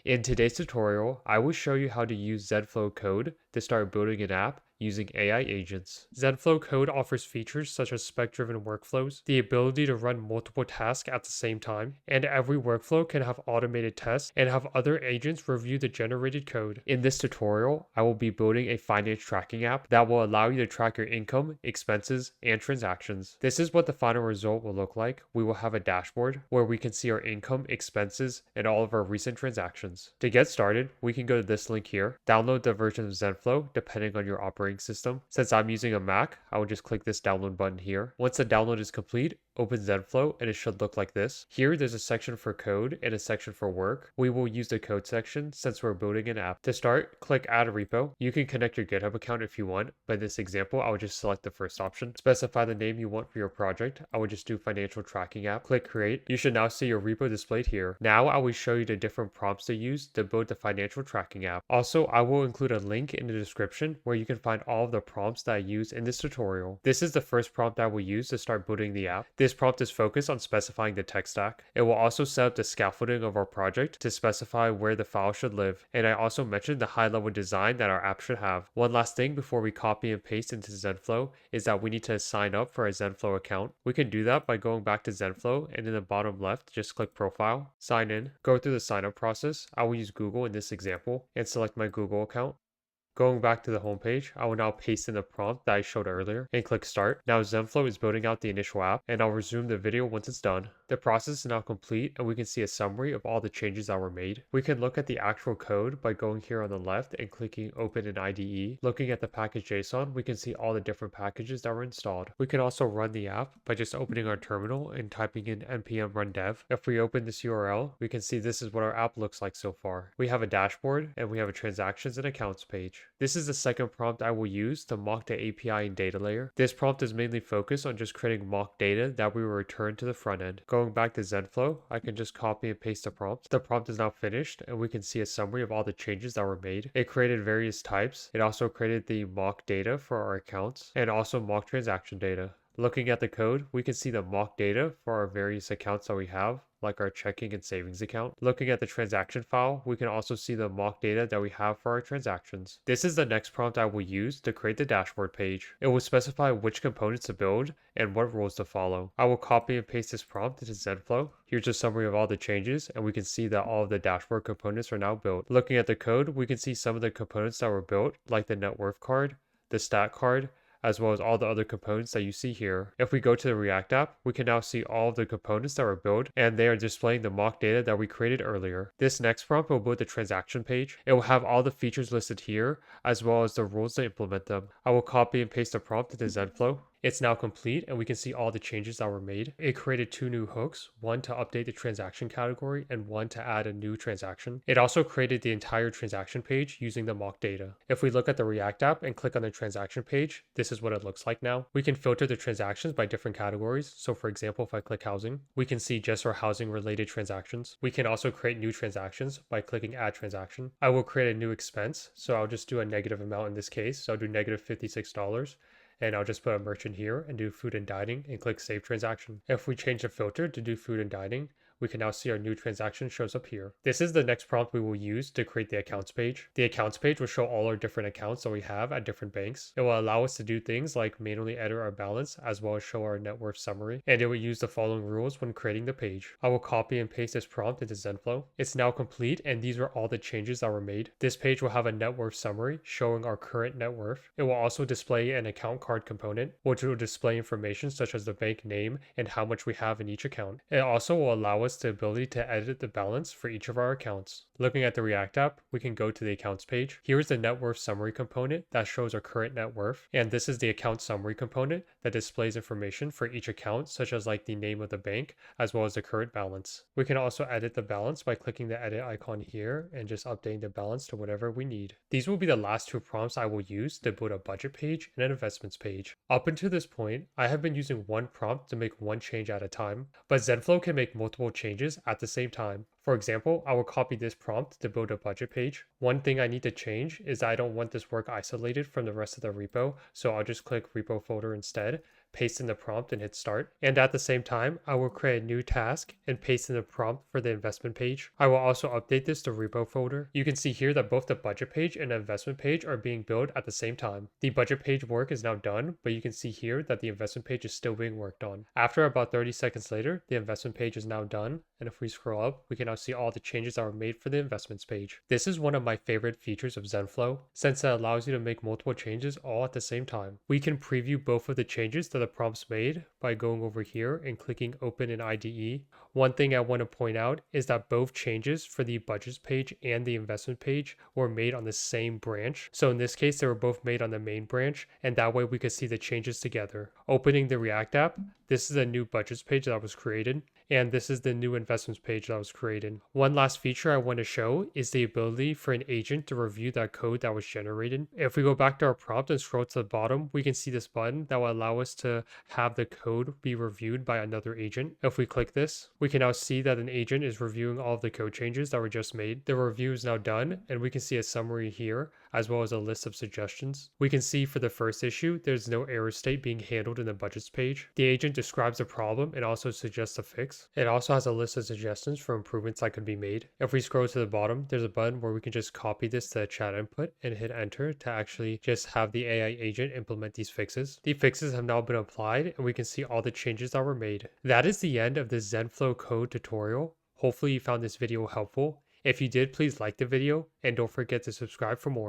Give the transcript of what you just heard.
In today's tutorial, I will show you how to use Zenflow Code to start building an app using AI agents. Zenflow Code offers features such as spec-driven workflows, the ability to run multiple tasks at the same time, and every workflow can have automated tests and have other agents review the generated code. In this tutorial, I will be building a finance tracking app that will allow you to track your income, expenses, and transactions. This is what the final result will look like. We will have a dashboard where we can see our income, expenses, and all of our recent transactions. To get started, we can go to this link here, download the version of Zenflow depending on your operating system. Since I'm using a Mac, I will just click this download button here. Once the download is complete, open Zenflow and it should look like this. Here there's a section for code and a section for work. We will use the code section since we're building an app. To start, click add a repo. You can connect your GitHub account if you want, but in this example, I would just select the first option. Specify the name you want for your project. I would just do financial tracking app. Click create. You should now see your repo displayed here. Now I will show you the different prompts to use to build the financial tracking app. Also, I will include a link in the description where you can find all of the prompts that I use in this tutorial. This is the first prompt I will use to start building the app. This prompt is focused on specifying the tech stack. It will also set up the scaffolding of our project to specify where the file should live. And I also mentioned the high-level design that our app should have. One last thing before we copy and paste into Zenflow is that we need to sign up for a Zenflow account. We can do that by going back to Zenflow and in the bottom left, just click profile, sign in, go through the sign up process. I will use Google in this example and select my Google account. Going back to the home page, I will now paste in the prompt that I showed earlier and click start. Now Zenflow is building out the initial app and I'll resume the video once it's done. The process is now complete and we can see a summary of all the changes that were made. We can look at the actual code by going here on the left and clicking open in IDE. Looking at the package.json, we can see all the different packages that were installed. We can also run the app by just opening our terminal and typing in npm run dev. If we open this URL, we can see this is what our app looks like so far. We have a dashboard and we have a transactions and accounts page. This is the second prompt I will use to mock the API and data layer. This prompt is mainly focused on just creating mock data that we will return to the front end. Going back to Zenflow, I can just copy and paste the prompt. The prompt is now finished and we can see a summary of all the changes that were made. It created various types. It also created the mock data for our accounts and also mock transaction data. Looking at the code, we can see the mock data for our various accounts that we have, like our checking and savings account. Looking at the transaction file, we can also see the mock data that we have for our transactions. This is the next prompt I will use to create the dashboard page. It will specify which components to build and what rules to follow. I will copy and paste this prompt into Zenflow. Here's a summary of all the changes, and we can see that all of the dashboard components are now built. Looking at the code, we can see some of the components that were built, like the net worth card, the stat card, as well as all the other components that you see here. If we go to the React app, we can now see all of the components that were built and they are displaying the mock data that we created earlier. This next prompt will build the transaction page. It will have all the features listed here as well as the rules to implement them. I will copy and paste the prompt into Zenflow. It's now complete and we can see all the changes that were made. It created two new hooks, one to update the transaction category and one to add a new transaction. It also created the entire transaction page using the mock data. If we look at the React app and click on the transaction page, this is what it looks like now. We can filter the transactions by different categories. So for example, if I click housing, we can see just our housing related transactions. We can also create new transactions by clicking add transaction. I will create a new expense. So I'll just do a negative amount in this case. So I'll do negative $56. And I'll just put a merchant here and do food and dining and click save transaction. If we change the filter to do food and dining, we can now see our new transaction shows up here. This is the next prompt we will use to create the accounts page. The accounts page will show all our different accounts that we have at different banks. It will allow us to do things like manually edit our balance as well as show our net worth summary. And it will use the following rules when creating the page. I will copy and paste this prompt into Zenflow. It's now complete and these are all the changes that were made. This page will have a net worth summary showing our current net worth. It will also display an account card component, which will display information such as the bank name and how much we have in each account. It also will allow us the ability to edit the balance for each of our accounts. Looking at the React app, we can go to the accounts page. Here is the net worth summary component that shows our current net worth. And this is the account summary component that displays information for each account, such as like the name of the bank, as well as the current balance. We can also edit the balance by clicking the edit icon here and just updating the balance to whatever we need. These will be the last two prompts I will use to build a budget page and an investments page. Up until this point, I have been using one prompt to make one change at a time, but Zenflow can make multiple changes at the same time. For example, I will copy this prompt to build a budget page. One thing I need to change is I don't want this work isolated from the rest of the repo, so I'll just click repo folder instead, paste in the prompt and hit start. And at the same time, I will create a new task and paste in the prompt for the investment page. I will also update this to repo folder. You can see here that both the budget page and the investment page are being built at the same time. The budget page work is now done, but you can see here that the investment page is still being worked on. After about 30 seconds later, the investment page is now done. And if we scroll up, we can now see all the changes that were made for the investments page. This is one of my favorite features of Zenflow, since it allows you to make multiple changes all at the same time. We can preview both of the changes that the prompts made by going over here and clicking open in IDE. One thing I want to point out is that both changes for the budgets page and the investment page were made on the same branch. So in this case, they were both made on the main branch, and that way we could see the changes together. Opening the React app, this is a new budgets page that was created, and this is the new investments page that was created. One last feature I want to show is the ability for an agent to review that code that was generated. If we go back to our prompt and scroll to the bottom, we can see this button that will allow us to have the code be reviewed by another agent. If we click this, we can now see that an agent is reviewing all of the code changes that were just made. The review is now done, and we can see a summary here, as well as a list of suggestions. We can see for the first issue, there's no error state being handled in the budgets page. The agent describes the problem and also suggests a fix. It also has a list of suggestions for improvements that could be made. If we scroll to the bottom, there's a button where we can just copy this to chat input and hit enter to actually just have the AI agent implement these fixes. The fixes have now been applied, and we can see all the changes that were made. That is the end of the Zenflow Code tutorial. Hopefully you found this video helpful. If you did, please like the video and don't forget to subscribe for more.